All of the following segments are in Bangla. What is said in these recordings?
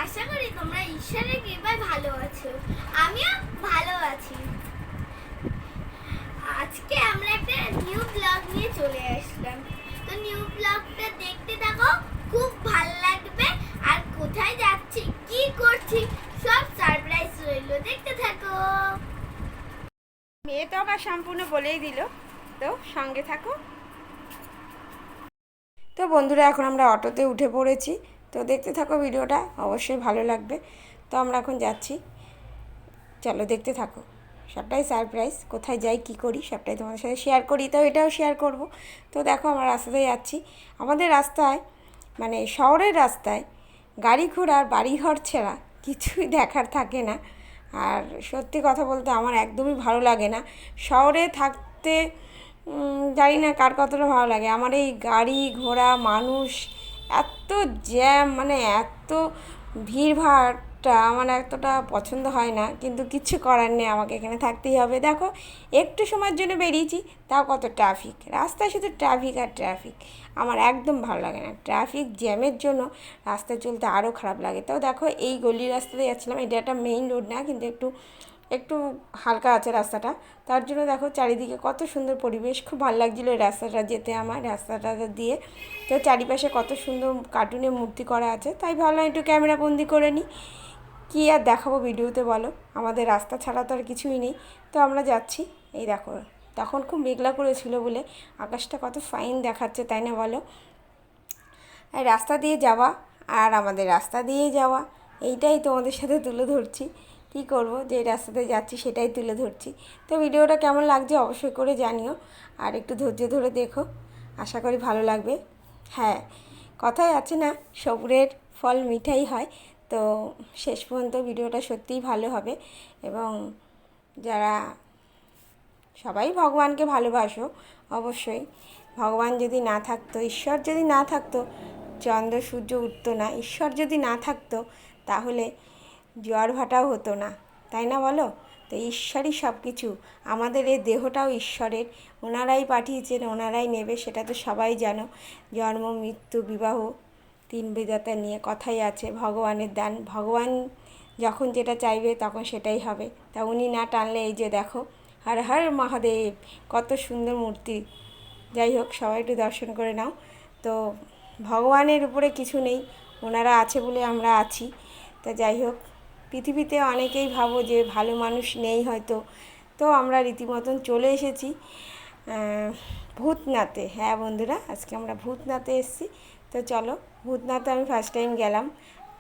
আশা করি তোমরা ঈশ্বরের কৃপায় ভালো আছো। আমিও ভালো আছি। আজকে আমরা একটা নিউ ব্লগ নিয়ে চলে আসলাম। তো নিউ ব্লগটা দেখতে থাকো, খুব ভালো লাগবে। আর কোথায় যাচ্ছি, কি করছি, সব সারপ্রাইজ রইলো, দেখতে থাকো। মেয়ে তো আবার সম্পূর্ণ বলেই দিল, তো সঙ্গে থাকো। তো বন্ধুরা, এখন আমরা অটোতে উঠে পড়েছি। তো দেখতে থাকো ভিডিওটা, অবশ্যই ভালো লাগবে। তো আমরা এখন যাচ্ছি, চলো দেখতে থাকো। সবটাই সারপ্রাইজ, কোথায় যাই কী করি সবটাই তোমাদের সাথে শেয়ার করি, তো এটাও শেয়ার করব। তো দেখো আমরা রাস্তাতে যাচ্ছি। আমাদের রাস্তায় মানে শহরের রাস্তায় গাড়ি ঘোড়ার বাড়িঘর ছাড়া কিছুই দেখার থাকে না। আর সত্যি কথা বলতে আমার একদমই ভালো লাগে না শহরে থাকতে। জানি না কার কতটা ভালো লাগে। আমার এই গাড়ি ঘোড়া মানুষ এত জ্যাম, মানে এত ভিড়ভাড়টা আমার এতটা পছন্দ হয় না, কিন্তু কিচ্ছু করার নেই, আমাকে এখানে থাকতেই হবে। দেখো একটু সময়ের জন্য বেরিয়েছি, তাও কত ট্রাফিক, রাস্তায় শুধু ট্রাফিক আর ট্রাফিক। আমার একদম ভালো লাগে না, ট্রাফিক জ্যামের জন্য রাস্তায় চলতে আরও খারাপ লাগে। তাও দেখো এই গলির রাস্তাতে যাচ্ছিলাম, এটা একটা মেইন রোড না, কিন্তু একটু একটু হালকা আছে রাস্তাটা। তার জন্য দেখো চারিদিকে কত সুন্দর পরিবেশ, খুব ভালো লাগছিলো এই রাস্তাটা যেতে আমার, রাস্তাটা দিয়ে। তো চারিপাশে কত সুন্দর কার্টুনের মূর্তি করা আছে, তাই ভাবলাম একটু ক্যামেরা বন্দি করে নিই। কী আর দেখাবো ভিডিওতে বলো, আমাদের রাস্তা ছাড়া তো আর কিছুই নেই। তো আমরা যাচ্ছি, এই দেখো তখন খুব মেঘলা করেছিল বলে আকাশটা কত ফাইন দেখাচ্ছে, তাই না বলো। আর রাস্তা দিয়ে যাওয়া আর আমাদের রাস্তা দিয়ে যাওয়া, এইটাই তোমাদের সাথে তুলে ধরছি। কী করব, যে রাস্তাতে যাচ্ছি সেটাই তুলে ধরছি। তো ভিডিওটা কেমন লাগছে অবশ্যই করে জানিও, আর একটু ধৈর্য ধরে দেখো, আশা করি ভালো লাগবে। হ্যাঁ, কথায় আছে না, সবুরের ফল মিঠাই হয়। তো শেষ পর্যন্ত ভিডিওটা সত্যিই ভালো হবে। এবং যারা সবাই ভগবানকে ভালোবাসো, অবশ্যই ভগবান যদি না থাকতো, ঈশ্বর যদি না থাকতো, চন্দ্র সূর্য উঠতো না। ঈশ্বর যদি না থাকতো তাহলে জোয়ার ভাটাও হতো না, তাই না বলো। তো ঈশ্বরই সব কিছু, আমাদের এই দেহটাও ঈশ্বরের, ওনারাই পাঠিয়েছেন, ওনারাই নেবে, সেটা তো সবাই জানো। জন্ম মৃত্যু বিবাহ তিন বিধাতা নিয়ে কথাই আছে, ভগবানের দান, ভগবান যখন যেটা চাইবে তখন সেটাই হবে। তা উনি না টানলে এই যে দেখো, হর হর মহাদেব, কত সুন্দর মূর্তি। যাই হোক, সবাই একটু দর্শন করে নাও। তো ভগবানের উপরে কিছু নেই, ওনারা আছে বলে আমরা আছি। তা যাই হোক, পৃথিবীতে অনেকেই ভাবো যে ভালো মানুষ নেই হয়তো। তো আমরা রীতিমতন চলে এসেছি ভূতনাথে। হ্যাঁ বন্ধুরা, আজকে আমরা ভূতনাথে এসেছি। তো চলো, ভূতনাথে আমি ফার্স্ট টাইম গেলাম,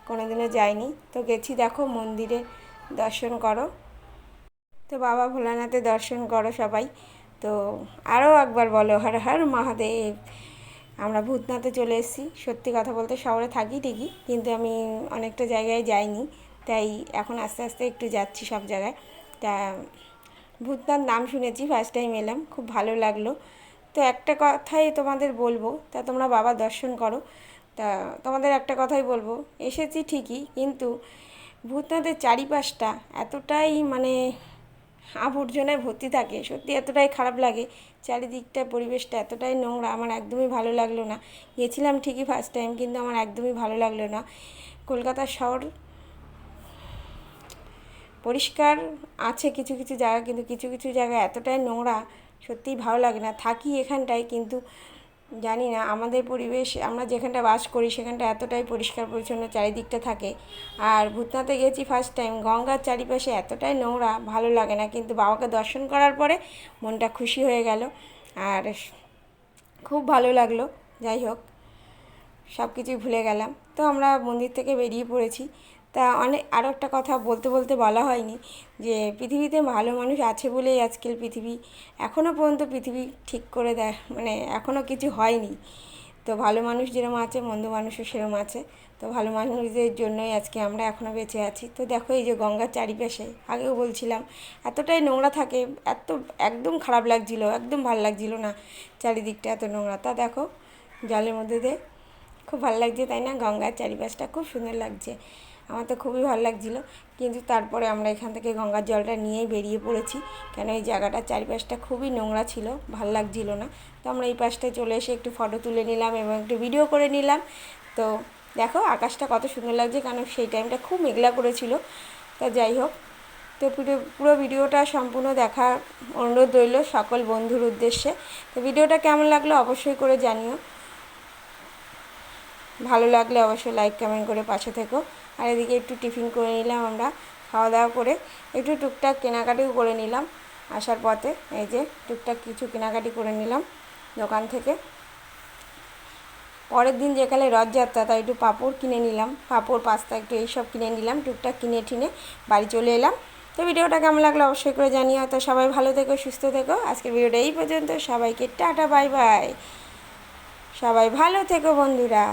কোনো দিনও যাইনি। তো গেছি, দেখো মন্দিরে দর্শন করো। তো বাবা ভোলানাথের দর্শন করো সবাই। তো আরও একবার বলো হর হর মহাদেব। আমরা ভূতনাথে চলে এসেছি। সত্যি কথা বলতে শহরে থাকি ঠিকই, কিন্তু আমি অনেকটা জায়গায় যাইনি, তাই এখন আস্তে আস্তে একটু যাচ্ছি সব জায়গায়। তা ভূতনাথ নাম শুনেছি, ফার্স্ট টাইম এলাম, খুব ভালো লাগলো। তো একটা কথাই তোমাদের বলবো, তা তোমরা বাবা দর্শন করো। তা তোমাদের একটা কথাই বলবো, এসেছি ঠিকই, কিন্তু ভূতনাথের চারিপাশটা এতটাই মানে আবর্জনায় ভর্তি থাকে, সত্যি এতটাই খারাপ লাগে। চারিদিকটা পরিবেশটা এতটাই নোংরা, আমার একদমই ভালো লাগলো না। গেছিলাম ঠিকই ফার্স্ট টাইম, কিন্তু আমার একদমই ভালো লাগলো না। কলকাতা শহর পরিষ্কার আছে কিছু কিছু জায়গা, কিন্তু কিছু কিছু জায়গা এতটাই নোংরা, সত্যিই ভালো লাগে না। থাকি এখানটায়, কিন্তু জানি না আমাদের পরিবেশ, আমরা যেখানটা বাস করি সেখানটা এতটাই পরিষ্কার পরিচ্ছন্ন চারিদিকটা থাকে। আর ভূতনাথে গেছি ফার্স্ট টাইম, গঙ্গার চারিপাশে এতটাই নোংরা, ভালো লাগে না। কিন্তু বাবাকে দর্শন করার পরে মনটা খুশি হয়ে গেল, আর খুব ভালো লাগলো। যাই হোক, সব কিছুই ভুলে গেলাম। তো আমরা মন্দির থেকে বেরিয়ে পড়েছি। তা আরও একটা কথা বলতে বলতে বলা হয়নি, যে পৃথিবীতে ভালো মানুষ আছে বলেই আজকাল পৃথিবী এখনও পর্যন্ত পৃথিবী ঠিক করে দেয়, মানে এখনও কিছু হয়নি। তো ভালো মানুষ যেরকম আছে, মন্দ মানুষও সেরকম আছে। তো ভালো মানুষদের জন্যই আজকে আমরা এখনও বেঁচে আছি। তো দেখো এই যে গঙ্গার চারিপাশে, আগেও বলছিলাম এতটাই নোংরা থাকে, এত একদম খারাপ লাগছিলো, একদম ভালো লাগছিলো না, চারিদিকটা এত নোংরা। তা দেখো জলের মধ্যে দিয়ে খুব ভালো লাগছে, তাই না, গঙ্গার চারিপাশটা খুব সুন্দর লাগছে, আমার তো খুবই ভালো লাগছিলো। কিন্তু তারপরে আমরা এখান থেকে গঙ্গার জলটা নিয়েই বেরিয়ে পড়েছি, কেন এই জায়গাটার চারিপাশটা খুবই নোংরা ছিল, ভাল লাগছিলো না। তো আমরা এই পাশটায় চলে এসে একটু ফটো তুলে নিলাম এবং একটু ভিডিও করে নিলাম। তো দেখো আকাশটা কত সুন্দর লাগছে, কারণ সেই টাইমটা খুব মেঘলা করেছিল। তা যাই হোক, তো পুরো ভিডিওটা সম্পূর্ণ দেখার অনুরোধ রইল সকল বন্ধুর উদ্দেশ্যে। তো ভিডিওটা কেমন লাগলো অবশ্যই করে জানিও, ভালো লাগলে অবশ্যই লাইক কমেন্ট করে পাশে থেকো। আর এদিকে একটু টিফিন করে নিলাম আমরা, খাওয়া দাওয়া করে একটু টুকটাক কেনাকাটিও করে নিলাম আসার পথে। এই যে টুকটাক কিছু কেনাকাটি করে নিলাম দোকান থেকে। পরের দিন যেকালে রথযাত্রা, তাই একটু পাঁপড় কিনে নিলাম, পাঁপড় পাস্তা একটু এইসব কিনে নিলাম, টুকটাক কিনে ঠিনে বাড়ি চলে এলাম। তো ভিডিওটা কেমন লাগলো অবশ্যই করে জানিও। তো সবাই ভালো থেকো, সুস্থ থেকো। আজকের ভিডিওটা এই পর্যন্ত, সবাইকে টাটা বাই বাই, সবাই ভালো থেকো বন্ধুরা।